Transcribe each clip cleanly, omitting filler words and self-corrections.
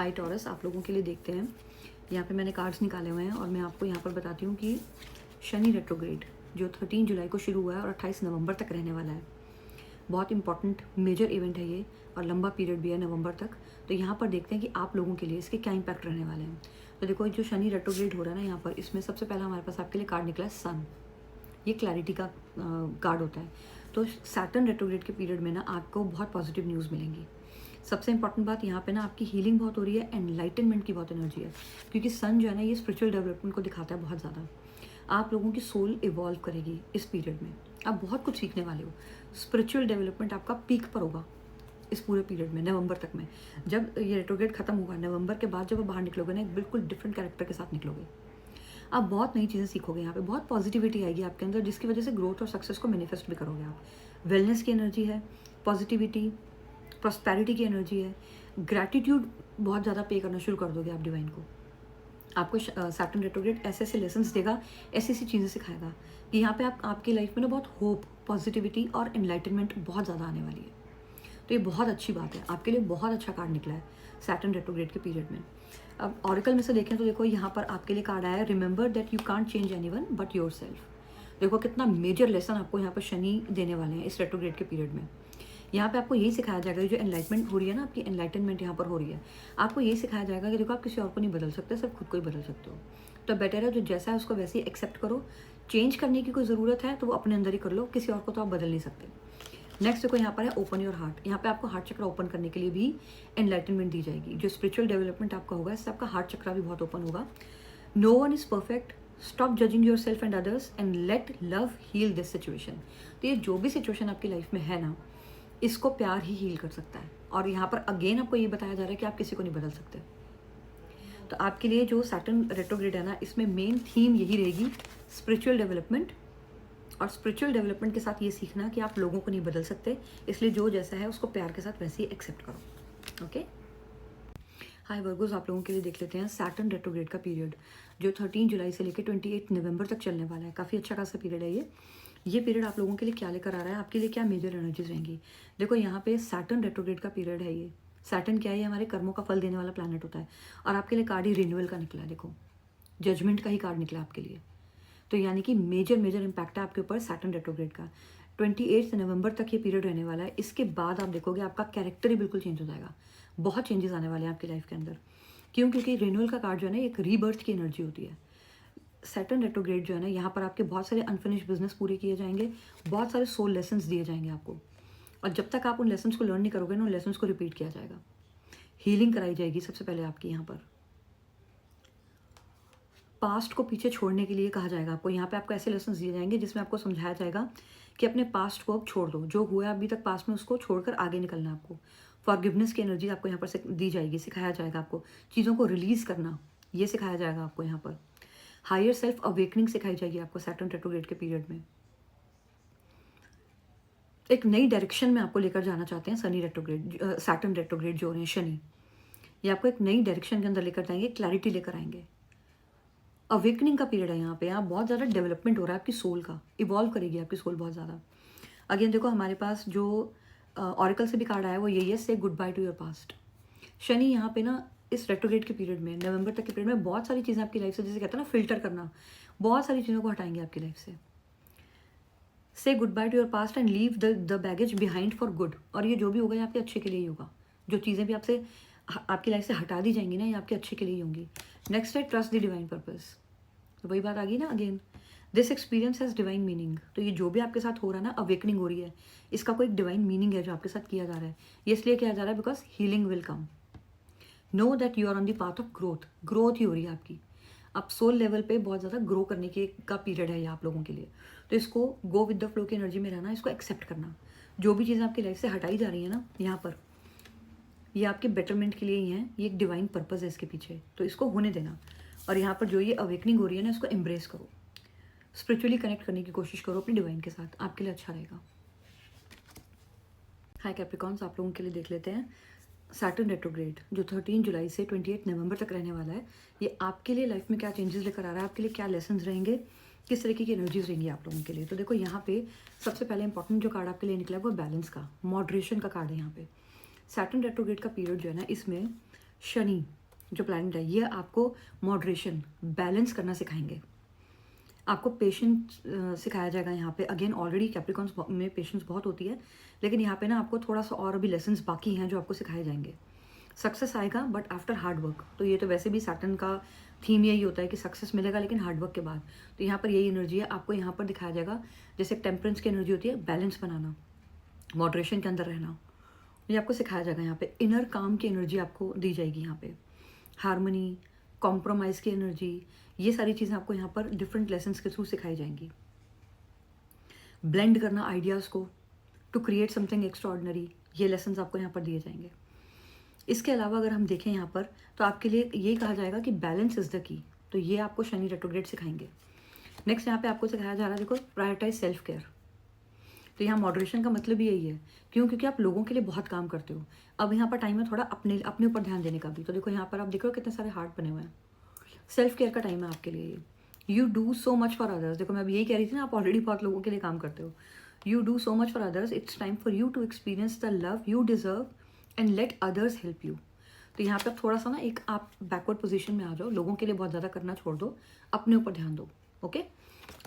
High taurus, आप लोगों के लिए देखते हैं। यहाँ पे मैंने कार्ड्स निकाले हुए हैं और मैं आपको यहाँ पर बताती हूँ कि शनि रेट्रोग्रेड जो 13 जुलाई को शुरू हुआ है और 28 नवंबर तक रहने वाला है। बहुत इंपॉर्टेंट मेजर इवेंट है ये और लंबा पीरियड भी है नवंबर तक। तो यहाँ पर देखते हैं कि आप लोगों के लिए इसके क्या इम्पैक्ट रहने वाले हैं। तो देखो जो शनि रेट्रोग्रेड हो रहा है ना, यहाँ पर इसमें सबसे पहला हमारे पास आपके लिए कार्ड निकला है सन। ये क्लैरिटी का कार्ड होता है। तो सैटर्न रेट्रोग्रेड के पीरियड में ना आपको बहुत पॉजिटिव न्यूज़ मिलेंगी। सबसे इंपॉर्टेंट बात यहाँ पे ना आपकी हीलिंग बहुत हो रही है, एनलाइटनमेंट की बहुत एनर्जी है, क्योंकि सन जो है ना ये स्पिरिचुअल डेवलपमेंट को दिखाता है बहुत ज़्यादा। आप लोगों की सोल इवॉल्व करेगी इस पीरियड में, आप बहुत कुछ सीखने वाले हो। स्पिरिचुअल डेवलपमेंट आपका पीक पर होगा इस पूरे पीरियड में, नवंबर तक में। जब ये रेट्रोग्रेड खत्म होगा नवंबर के बाद, जब आप बाहर निकलोगे ना एक बिल्कुल डिफरेंट कैरेक्टर के साथ निकलोगे। आप बहुत नई चीज़ें सीखोगे, यहाँ पे बहुत पॉजिटिविटी आएगी आपके अंदर, जिसकी वजह से ग्रोथ और सक्सेस को मैनिफेस्ट भी करोगे आप। वेलनेस की एनर्जी है, पॉजिटिविटी, प्रॉस्पेरिटी की एनर्जी है, ग्रैटिट्यूड बहुत ज़्यादा पे करना शुरू कर दोगे आप डिवाइन को। आपको सैटर्न रेट्रोग्रेड ऐसे ऐसे लेसन्स देगा, ऐसी ऐसी चीज़ें सिखाएगा कि यहाँ पे आपकी लाइफ में ना बहुत होप, पॉजिटिविटी और एनलाइटनमेंट बहुत ज़्यादा आने वाली है। तो ये बहुत अच्छी बात है, आपके लिए बहुत अच्छा कार्ड निकला है सैटर्न रेट्रोग्रेड के पीरियड में। अब ऑरिकल में से देखें तो देखो यहाँ पर आपके लिए कार्ड आया है, remember that you can't change anyone but yourself. देखो कितना मेजर लेसन आपको यहाँ पर शनि देने वाले हैं इस रेट्रोग्रेड के पीरियड में। यहाँ पे आपको यही सिखाया जाएगा, जो एनलाइटमेंट हो रही है ना, आपकी एनलाइटनमेंट यहाँ पर हो रही है, आपको यही सिखाया जाएगा कि देखो आप किसी और को नहीं बदल सकते, सिर्फ खुद को ही बदल सकते हो। तो बेटर है जो जैसा है उसको वैसे ही एक्सेप्ट करो। चेंज करने की कोई ज़रूरत है तो वो अपने अंदर ही कर लो, किसी और को तो आप बदल नहीं सकते। नेक्स्ट देखो यहाँ पर है ओपन योर हार्ट। यहाँ पे आपको हार्ट चक्र ओपन करने के लिए भी एनलाइटनमेंट दी जाएगी। जो स्पिरिचुअल डेवलपमेंट आपका होगा इससे आपका हार्ट चक्र भी बहुत ओपन होगा। No one is perfect, stop judging yourself and others and let love heal this situation. तो ये जो भी सिचुएशन आपकी लाइफ में है ना, इसको प्यार ही हील कर सकता है। और यहाँ पर अगेन आपको ये बताया जा रहा है कि आप किसी को नहीं बदल सकते। तो आपके लिए जो सैटर्न रेट्रोग्रेड है ना, इसमें मेन थीम यही रहेगी, स्पिरिचुअल डेवलपमेंट। और स्पिरिचुअल डेवलपमेंट के साथ ये सीखना कि आप लोगों को नहीं बदल सकते, इसलिए जो जैसा है उसको प्यार के साथ वैसे ही एक्सेप्ट करो। ओके, हाय वर्गोस, आप लोगों के लिए देख लेते हैं सैटर्न रेट्रोग्रेड का पीरियड जो 13 जुलाई से लेकर 28 नवंबर तक चलने वाला है। काफ़ी अच्छा खासा पीरियड है ये पीरियड आप लोगों के लिए क्या लेकर आ रहा है, आपके लिए क्या मेजर एनर्जीज रहेंगी। देखो यहाँ पे सैटर्न रेट्रोग्रेड का पीरियड है। ये सैटर्न क्या है, हमारे कर्मों का फल देने वाला प्लैनेट होता है। और आपके लिए कार्ड ही रिन्यूअल का निकला है, देखो जजमेंट का ही कार्ड निकला आपके लिए। तो यानी कि मेजर इम्पैक्ट है आपके ऊपर सैटर्न रेट्रोग्रेड का। 28 नवंबर तक ये पीरियड रहने वाला है। इसके बाद आप देखोगे आपका कैरेक्टर ही बिल्कुल चेंज हो जाएगा, बहुत चेंजेस आने वाले हैं आपकी लाइफ के अंदर। क्यों? क्योंकि रिन्यूअल का कार्ड जो है ना एक रीबर्थ की एनर्जी होती है। सैटर्न रेट्रोग्रेड जो है ना, यहाँ पर आपके बहुत सारे अनफिनिश्ड बिजनेस पूरे किए जाएंगे, बहुत सारे सोल लेसन्स दिए जाएंगे आपको। और जब तक आप उन लेसन्स को लर्न नहीं करोगे ना, उन लेसन्स को रिपीट किया जाएगा। हीलिंग कराई जाएगी सबसे पहले आपकी। यहाँ पर पास्ट को पीछे छोड़ने के लिए कहा जाएगा आपको। यहाँ पे आपको ऐसे लेसन्स दिए जाएंगे जिसमें आपको समझाया जाएगा कि अपने पास्ट को अब छोड़ दो, जो हुआ है अभी तक पास्ट में उसको छोड़कर आगे निकलना है आपको। फॉरगिवनेस की एनर्जी आपको यहाँ पर से दी जाएगी, सिखाया जाएगा आपको चीज़ों को रिलीज़ करना, ये सिखाया जाएगा आपको। यहाँ पर हायर सेल्फ अवेकनिंग सिखाई जाएगी आपको सैटर्न रेट्रोग्रेड के पीरियड में। एक नई डायरेक्शन में आपको लेकर जाना चाहते हैं सनी रेट्रोग्रेड, सैटर्न रेट्रोग्रेड जो हैं शनि, ये आपको एक नई डायरेक्शन के अंदर लेकर जाएंगे, क्लैरिटी लेकर आएंगे। अवेकनिंग का पीरियड है यहाँ पे, यहाँ बहुत ज़्यादा डेवलपमेंट हो रहा है आपकी सोल का, इवॉल्व करेगी आपकी सोल बहुत ज़्यादा। अगेन देखो हमारे पास जो ऑरिकल से भी कार्ड आया है वो यही है, से good by two your past. Shani यहाँ पे ना इस रेट्रोग्रेड के पीरियड में, नवंबर तक के पीरियड में बहुत सारी चीज़ें आपकी लाइफ से, जैसे कहते हैं ना फिल्टर करना, बहुत सारी चीज़ों को हटाएंगे आपकी लाइफ से। से good by two your past and leave the baggage behind for good. और ये जो भी होगा ये आपके अच्छे के लिए ही होगा। जो चीज़ें भी आपसे आपकी लाइफ से हटा दी जाएंगी ना, ये आपके अच्छे के लिए ही होंगी। नेक्स्ट है ट्रस्ट द डिवाइन पर्पस। तो वही बात आ गई ना again, this experience has divine meaning. तो ये जो भी आपके साथ हो रहा है ना, अवेकनिंग हो रही है, इसका कोई डिवाइन मीनिंग है जो आपके साथ किया जा रहा है। ये इसलिए किया जा रहा है because healing will come. Know that you are on the path of growth. Growth ही हो रही है आपकी, आप सोल लेवल पे बहुत ज़्यादा ग्रो करने के का पीरियड है ये आप लोगों के लिए। तो इसको गो विद द फ्लो की एनर्जी में रहना, इसको एक्सेप्ट करना। जो भी चीज़ें आपकी लाइफ से हटाई जा रही है ना यहाँ पर, ये आपके बेटरमेंट के लिए ही हैं, ये एक डिवाइन पर्पज़ है इसके पीछे, तो इसको होने देना। और यहाँ पर जो ये अवेकनिंग हो रही है ना, इसको एम्ब्रेस करो, स्पिरिचुअली कनेक्ट करने की कोशिश करो अपने डिवाइन के साथ, आपके लिए अच्छा रहेगा। हाय कैप्रिकॉन्स, आप लोगों के लिए देख लेते हैं सैटर्न रेट्रोग्रेड जो 13 जुलाई से 28 नवंबर तक रहने वाला है। ये आपके लिए लाइफ में क्या चेंजेस लेकर आ रहा है, आपके लिए क्या लेसन्स रहेंगे, किस तरीके की एनर्जीज रहेंगी आप लोगों के लिए। तो देखो यहाँ पे सबसे पहले इंपॉर्टेंट जो कार्ड आपके लिए निकला है वो बैलेंस का, मॉडरेशन का कार्ड है। यहाँ पे सैटर्न रेट्रोग्रेड का पीरियड जो है ना, इसमें शनि जो प्लैनेट है ये आपको मॉडरेशन, बैलेंस करना सिखाएंगे, आपको पेशेंस सिखाया जाएगा यहाँ पे। अगेन ऑलरेडी कैप्रिकॉन्स में पेशेंस बहुत होती है, लेकिन यहाँ पे ना आपको थोड़ा सा और अभी लेसन्स बाकी हैं जो आपको सिखाए जाएंगे। सक्सेस आएगा बट आफ्टर हार्ड वर्क, तो ये तो वैसे भी सैटर्न का थीम यही होता है कि सक्सेस मिलेगा लेकिन हार्ड वर्क के बाद। तो यहाँ पर यही एनर्जी है, आपको यहाँ पर दिखाया जाएगा जैसे टेम्परेंस की एनर्जी होती है, बैलेंस बनाना, मॉडरेशन के अंदर रहना, ये आपको सिखाया जाएगा। यहाँ पे इनर काम की एनर्जी आपको दी जाएगी, यहाँ पे हार्मनी, कॉम्प्रोमाइज़ की एनर्जी, ये सारी चीज़ें आपको यहाँ पर डिफरेंट लेसन्स के थ्रू सिखाई जाएंगी। ब्लेंड करना आइडियाज़ को टू क्रिएट समथिंग एक्स्ट्रॉर्डनरी, ये लेसन्स आपको यहाँ पर दिए जाएंगे। इसके अलावा अगर हम देखें यहाँ पर तो आपके लिए ये कहा जाएगा कि बैलेंस इज़ द की, तो ये आपको शनि रेट्रोग्रेड सिखाएंगे। नेक्स्ट यहाँ पे आपको सिखाया जा रहा है, देखो प्रायोरिटाइज सेल्फ केयर। तो यहाँ मॉडरेशन का मतलब भी यही है, क्यों? क्योंकि आप लोगों के लिए बहुत काम करते हो। अब यहाँ पर टाइम है थोड़ा अपने ऊपर ध्यान देने का भी। तो देखो यहाँ पर आप देख रहे हो कितने सारे हार्ट बने हुए हैं, सेल्फ केयर का टाइम है आपके लिए। You do so much for others, देखो मैं अब यही कह रही थी ना, आप ऑलरेडी बहुत लोगों के लिए काम करते हो। You do so much for others, it's time for you to experience the love you deserve and let others help you. तो यहाँ पे थोड़ा सा ना एक आप बैकवर्ड पोजीशन में आ जाओ, लोगों के लिए बहुत ज़्यादा करना छोड़ दो, अपने ऊपर ध्यान दो। ओके,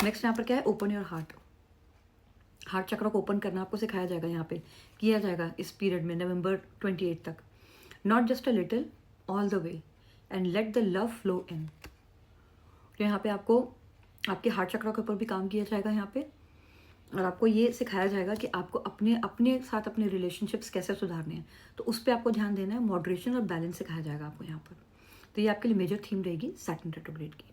नेक्स्ट यहाँ पर क्या है, ओपन योर हार्ट। हार्ट चक्र को ओपन करना आपको सिखाया जाएगा, यहाँ पे किया जाएगा इस पीरियड में नवंबर 28 तक। Not just a little, all the way, and let the love flow in. तो यहाँ पे आपको आपके हार्ट चक्र के ऊपर भी काम किया जाएगा यहाँ पे, और आपको ये सिखाया जाएगा कि आपको अपने अपने साथ अपने रिलेशनशिप्स कैसे सुधारने हैं, तो उस पर आपको ध्यान देना है। मॉडरेशन और बैलेंस सिखाया जाएगा आपको यहाँ पर। तो ये आपके लिए मेजर थीम रहेगी सैटर्न रेट्रोग्रेड की।